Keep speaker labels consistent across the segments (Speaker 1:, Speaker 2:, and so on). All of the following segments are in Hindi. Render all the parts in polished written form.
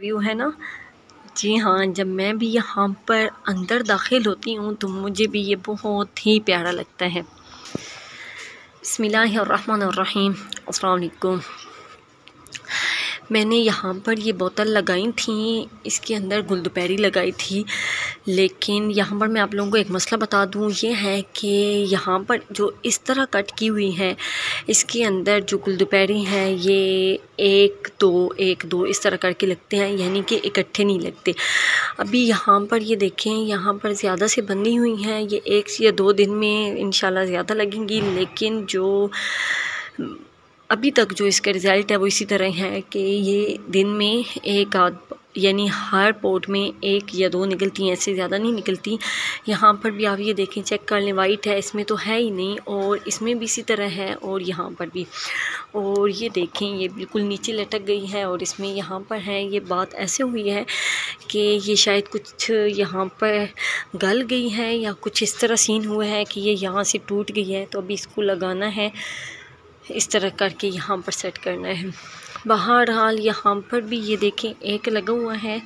Speaker 1: व्यू है ना। जी हाँ, जब मैं भी यहाँ पर अंदर दाखिल होती हूँ तो मुझे भी ये बहुत ही प्यारा लगता है। बिस्मिल्लाहिर्रहमानिर्रहीम। अस्सलाम वालेकुम। मैंने यहाँ पर ये बोतल लगाई थी, इसके अंदर गुलदुपहरी लगाई थी, लेकिन यहाँ पर मैं आप लोगों को एक मसला बता दूँ, ये है कि यहाँ पर जो इस तरह कट की हुई है, इसके अंदर जो गुलदुपहरी हैं ये एक दो इस तरह करके लगते हैं, यानी कि इकट्ठे नहीं लगते। अभी यहाँ पर ये देखें, यहाँ पर ज़्यादा से बंधी हुई हैं, ये 1 या 2 दिन में इंशाल्लाह ज़्यादा लगेंगी, लेकिन जो अभी तक जो इसका रिज़ल्ट है वो इसी तरह है कि ये दिन में एक आध, यानी हर पोट में 1 या 2 निकलती हैं, ऐसे ज़्यादा नहीं निकलती। यहाँ पर भी आप ये देखें, चेक कर लें, वाइट है, इसमें तो है ही नहीं, और इसमें भी इसी तरह है, और यहाँ पर भी। और ये देखें, ये बिल्कुल नीचे लटक गई है, और इसमें यहाँ पर है, ये बात ऐसे हुई है कि ये शायद कुछ यहाँ पर गल गई है या कुछ इस तरह सीन हुआ है कि ये यहाँ से टूट गई है। तो अभी इसको लगाना है, इस तरह करके यहाँ पर सेट करना है। बहरहाल यहाँ पर भी ये देखें, एक लगा हुआ है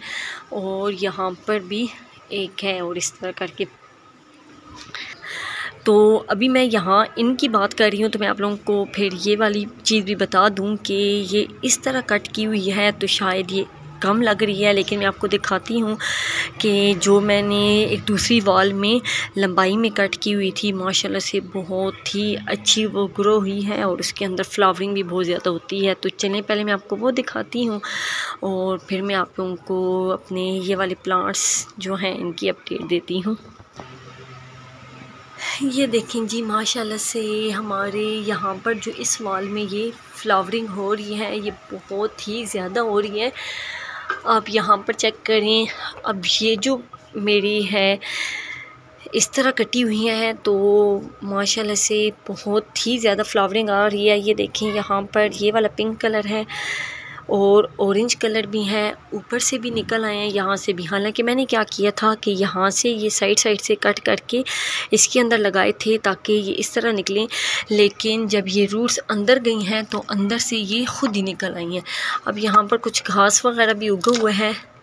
Speaker 1: और यहाँ पर भी एक है, और इस तरह करके। तो अभी मैं यहाँ इनकी बात कर रही हूँ, तो मैं आप लोगों को फिर ये वाली चीज़ भी बता दूँ कि ये इस तरह कट की हुई है तो शायद ये कम लग रही है, लेकिन मैं आपको दिखाती हूँ कि जो मैंने एक दूसरी वॉल में लंबाई में कट की हुई थी, माशाल्लाह से बहुत ही अच्छी वो ग्रो हुई है, और उसके अंदर फ्लावरिंग भी बहुत ज़्यादा होती है। तो चलें, पहले मैं आपको वो दिखाती हूँ और फिर मैं आप लोगों को अपने ये वाले प्लांट्स जो हैं इनकी अपडेट देती हूँ। ये देखें जी, माशाल्लाह से हमारे यहाँ पर जो इस वॉल में ये फ्लावरिंग हो रही है, ये बहुत ही ज़्यादा हो रही है। आप यहाँ पर चेक करें, अब ये जो मेरी है इस तरह कटी हुई है, तो माशाल्लाह से बहुत ही ज़्यादा फ्लावरिंग आ रही है। ये देखें, यहाँ पर ये वाला पिंक कलर है और ऑरेंज कलर भी है, ऊपर से भी निकल आए हैं, यहाँ से भी। हालांकि मैंने क्या किया था कि यहाँ से ये साइड से कट करके इसके अंदर लगाए थे ताकि ये इस तरह निकलें, लेकिन जब ये रूट्स अंदर गई हैं तो अंदर से ये ख़ुद ही निकल आई हैं। अब यहाँ पर कुछ घास वगैरह भी उगा हुआ है।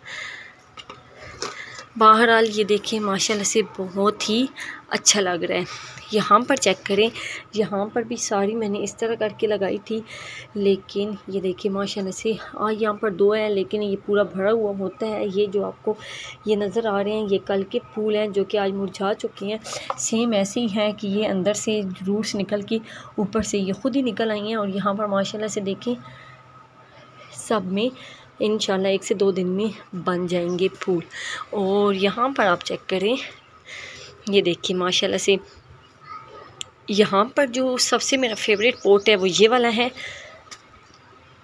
Speaker 1: बहरहाल ये देखें, माशाल्लाह से बहुत ही अच्छा लग रहा है। यहाँ पर चेक करें, यहाँ पर भी सारी मैंने इस तरह करके लगाई थी, लेकिन ये देखिए माशाल्लाह से आज यहाँ पर 2 हैं, लेकिन ये पूरा भरा हुआ होता है। ये जो आपको ये नज़र आ रहे हैं, ये कल के फूल हैं जो कि आज मुरझा चुके हैं। सेम ऐसे ही है कि ये अंदर से रूट्स निकल के ऊपर से ये ख़ुद ही निकल आई हैं, और यहाँ पर माशाल्लाह से देखें, सब में इंशाल्लाह 1 से 2 दिन में बन जाएंगे फूल। और यहाँ पर आप चेक करें, ये देखिए माशाल्लाह से यहाँ पर जो सबसे मेरा फेवरेट पोट है वो ये वाला है।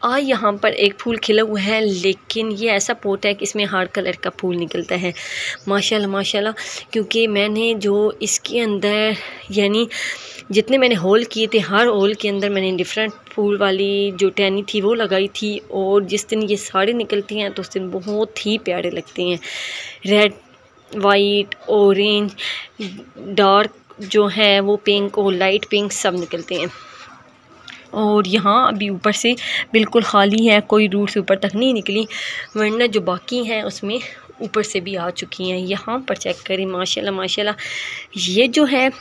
Speaker 1: आज यहाँ पर एक फूल खिला हुआ है, लेकिन ये ऐसा पोट है कि इसमें हर कलर का फूल निकलता है, माशाल्लाह माशाल्लाह। क्योंकि मैंने जो इसके अंदर, यानी जितने मैंने होल किए थे, हर होल के अंदर मैंने डिफरेंट फूल वाली जो टहनी थी वो लगाई थी, और जिस दिन ये सारे निकलती हैं तो उस दिन बहुत ही प्यारे लगते हैं। रेड, वाइट, ऑरेंज, डार्क जो है वो पिंक और लाइट पिंक सब निकलते हैं। और यहाँ अभी ऊपर से बिल्कुल ख़ाली है, कोई रूट्स ऊपर तक नहीं निकली, वरना जो बाकी हैं उसमें ऊपर से भी आ चुकी हैं। यहाँ पर चेक करें, माशाल्लाह माशाल्लाह। ये जो है,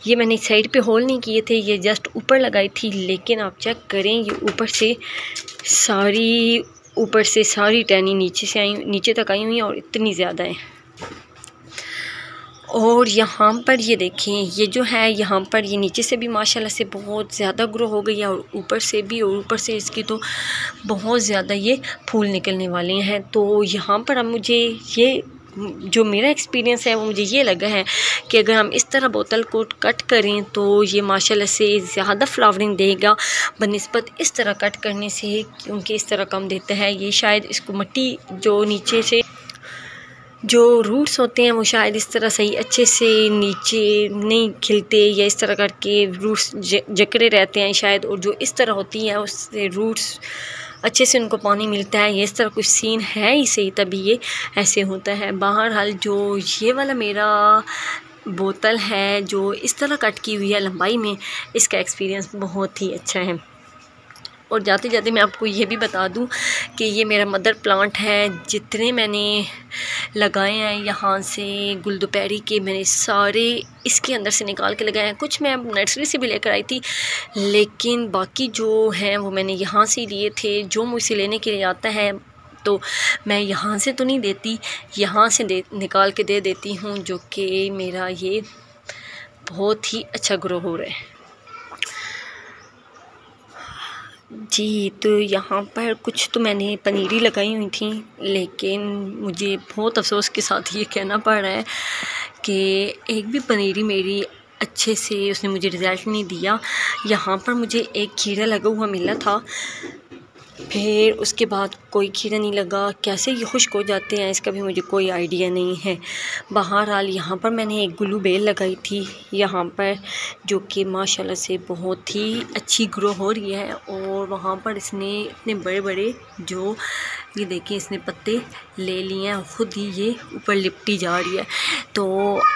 Speaker 1: ये मैंने साइड पे होल नहीं किए थे, ये जस्ट ऊपर लगाई थी, लेकिन आप चेक करें, ये ऊपर से सारी टहनी नीचे तक आई हुई हैं, और इतनी ज़्यादा है। और यहाँ पर ये देखें, ये जो है यहाँ पर ये नीचे से भी माशाल्लाह से बहुत ज़्यादा ग्रो हो गई है, और ऊपर से भी, और ऊपर से इसकी तो बहुत ज़्यादा ये फूल निकलने वाले हैं। तो यहाँ पर अब मुझे ये जो मेरा एक्सपीरियंस है वो मुझे ये लगा है कि अगर हम इस तरह बोतल को कट करें तो ये माशाल्लाह से ज़्यादा फ्लावरिंग देगा बनिस्बत इस तरह कट करने से, क्योंकि इस तरह कम देता है। ये शायद इसको मिट्टी जो नीचे से जो रूट्स होते हैं वो शायद इस तरह सही अच्छे से नीचे नहीं खिलते, या इस तरह करके रूट्स जकड़े रहते हैं शायद, और जो इस तरह होती है उससे रूट्स अच्छे से उनको पानी मिलता है। ये इस तरह कुछ सीन है ही सही, तभी ये ऐसे होता है। बहरहाल जो ये वाला मेरा बोतल है जो इस तरह कट की हुई है लंबाई में, इसका एक्सपीरियंस बहुत ही अच्छा है। और जाते जाते मैं आपको ये भी बता दूं कि ये मेरा मदर प्लांट है। जितने मैंने लगाए हैं यहाँ से गुलदोपहरी के, मैंने सारे इसके अंदर से निकाल के लगाए हैं। कुछ मैं नर्सरी से भी लेकर आई थी, लेकिन बाकी जो हैं वो मैंने यहाँ से लिए थे। जो मुझसे लेने के लिए आता है तो मैं यहाँ से तो नहीं देती, यहाँ से निकाल के दे देती हूँ, जो कि मेरा ये बहुत ही अच्छा ग्रो हो रहा है जी। तो यहाँ पर कुछ तो मैंने पनीरी लगाई हुई थी, लेकिन मुझे बहुत अफसोस के साथ ये कहना पड़ रहा है कि एक भी पनीरी मेरी अच्छे से उसने मुझे रिज़ल्ट नहीं दिया। यहाँ पर मुझे एक खीरा लगा हुआ मिला था, फिर उसके बाद कोई खीरा नहीं लगा। कैसे ये खुश्क हो जाते हैं इसका भी मुझे कोई आइडिया नहीं है। बहरहाल यहाँ पर मैंने एक गुल्लू बेल लगाई थी यहाँ पर, जो कि माशाल्लाह से बहुत ही अच्छी ग्रो हो रही है। और वहाँ पर इसने इतने बड़े बड़े जो ये देखिए इसने पत्ते ले लिए हैं, ख़ुद ही ये ऊपर लिपटी जा रही है। तो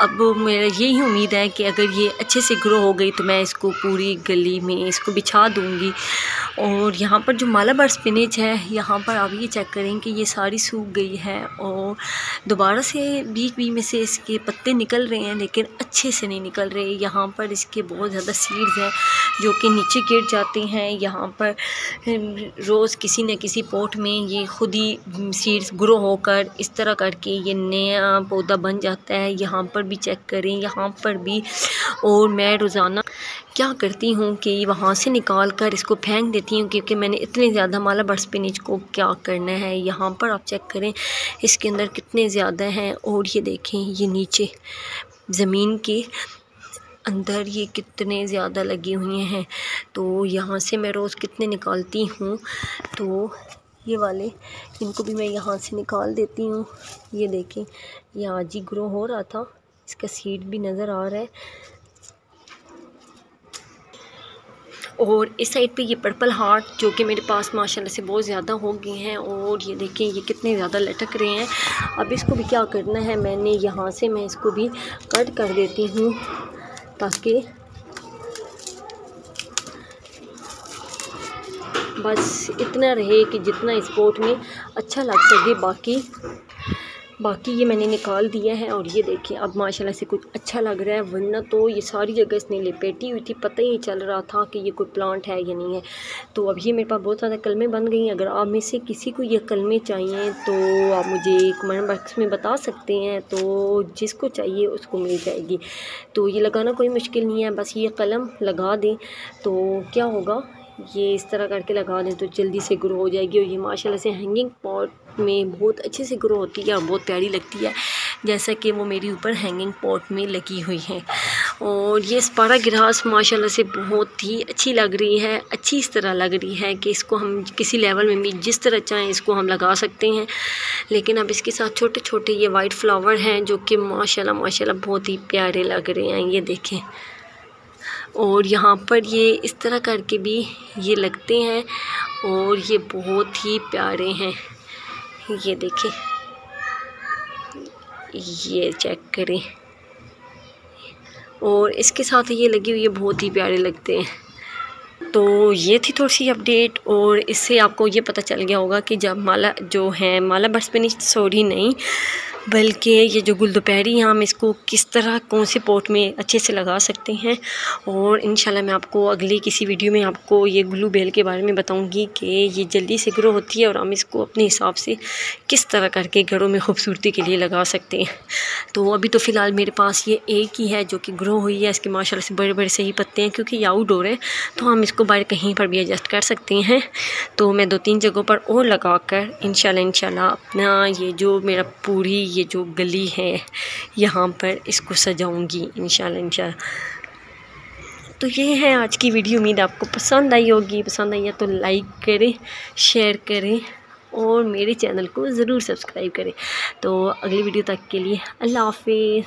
Speaker 1: अब मेरा यही उम्मीद है कि अगर ये अच्छे से ग्रो हो गई तो मैं इसको पूरी गली में इसको बिछा दूँगी। और यहाँ पर जो मालाबार स्पिनच है, यहाँ पर आप ये चेक करें कि ये सारी सूख गई है और दोबारा से बीच बीच में से इसके पत्ते निकल रहे हैं, लेकिन अच्छे से नहीं निकल रहे। यहाँ पर इसके बहुत ज़्यादा सीड्स हैं जो कि नीचे गिर जाते हैं। यहाँ पर रोज़ किसी न किसी पॉट में ये खुद ही सीड्स ग्रो होकर इस तरह करके ये नया पौधा बन जाता है। यहाँ पर भी चेक करें, यहाँ पर भी। और मैं रोज़ाना क्या करती हूँ कि वहाँ से निकाल कर इसको फेंक देती हूँ, क्योंकि मैंने इतने ज़्यादा मालाबार स्पिनच को क्या करना है। यहाँ पर आप चेक करें इसके अंदर कितने ज़्यादा हैं। और ये देखें ये नीचे ज़मीन के अंदर ये कितने ज़्यादा लगी हुई हैं। तो यहाँ से मैं रोज़ कितने निकालती हूँ, तो ये वाले इनको भी मैं यहाँ से निकाल देती हूँ। ये देखें ये आज ही ग्रो हो रहा था, इसका सीड भी नज़र आ रहा है। और इस साइड पे ये पर्पल हार्ट जो कि मेरे पास माशाल्लाह से बहुत ज़्यादा हो गए हैं। और ये देखें ये कितने ज़्यादा लटक रहे हैं। अब इसको भी क्या करना है, मैंने यहाँ से मैं इसको भी कट कर देती हूँ, ताकि बस इतना रहे कि जितना इस पोट में अच्छा लग सके। बाकी ये मैंने निकाल दिया है। और ये देखिए अब माशाल्लाह से कुछ अच्छा लग रहा है, वरना तो ये सारी जगह इसने लपेटी हुई थी, पता ही नहीं चल रहा था कि ये कोई प्लांट है या नहीं है। तो अब ये मेरे पास बहुत ज़्यादा कलमें बन गई हैं। अगर आप में से किसी को ये कलमें चाहिए तो आप मुझे कमेंट बॉक्स में बता सकते हैं, तो जिसको चाहिए उसको मिल जाएगी। तो ये लगाना कोई मुश्किल नहीं है, बस ये कलम लगा दें तो क्या होगा, ये इस तरह करके लगा दें तो जल्दी से ग्रो हो जाएगी। और ये माशाल्लाह से हैंगिंग पॉट में बहुत अच्छे से ग्रो होती है और बहुत प्यारी लगती है, जैसा कि वो मेरी ऊपर हैंगिंग पॉट में लगी हुई है। और ये स्पारा ग्रास माशाल्लाह से बहुत ही अच्छी लग रही है, अच्छी इस तरह लग रही है कि इसको हम किसी लेवल में भी जिस तरह चाहें इसको हम लगा सकते हैं। लेकिन अब इसके साथ छोटे छोटे ये वाइट फ्लावर हैं जो कि माशाल्लाह बहुत ही प्यारे लग रहे हैं। ये देखें, और यहाँ पर ये इस तरह करके भी ये लगते हैं और ये बहुत ही प्यारे हैं। ये देखें, ये चेक करें, और इसके साथ ये लगी हुई है, बहुत ही प्यारे लगते हैं। तो ये थी थोड़ी सी अपडेट, और इससे आपको ये पता चल गया होगा कि जब मालाबार स्पिनच नहीं बल्कि ये जो गुलदोपहरी हम इसको किस तरह कौन से पॉट में अच्छे से लगा सकते हैं। और इंशाल्लाह मैं आपको अगली किसी वीडियो में आपको ये गुल्लू बेल के बारे में बताऊंगी कि ये जल्दी से ग्रो होती है और हम इसको अपने हिसाब से किस तरह करके घरों में खूबसूरती के लिए लगा सकते हैं। तो अभी तो फ़िलहाल मेरे पास ये एक ही है जो कि ग्रो हुई है। इसके माशाल्लाह से बड़े बड़े सही पत्ते हैं, क्योंकि ये आउटडोर है तो हम इसको बाहर कहीं पर भी एडजस्ट कर सकते हैं। तो मैं 2-3 जगहों पर और लगा कर इंशाल्लाह अपना ये जो मेरा पूरी ये जो गली है यहाँ पर इसको सजाऊंगी इंशाल्लाह। तो ये है आज की वीडियो, उम्मीद आपको पसंद आई होगी। पसंद आई है तो लाइक करें, शेयर करें और मेरे चैनल को ज़रूर सब्सक्राइब करें। तो अगली वीडियो तक के लिए अल्लाह हाफिज़।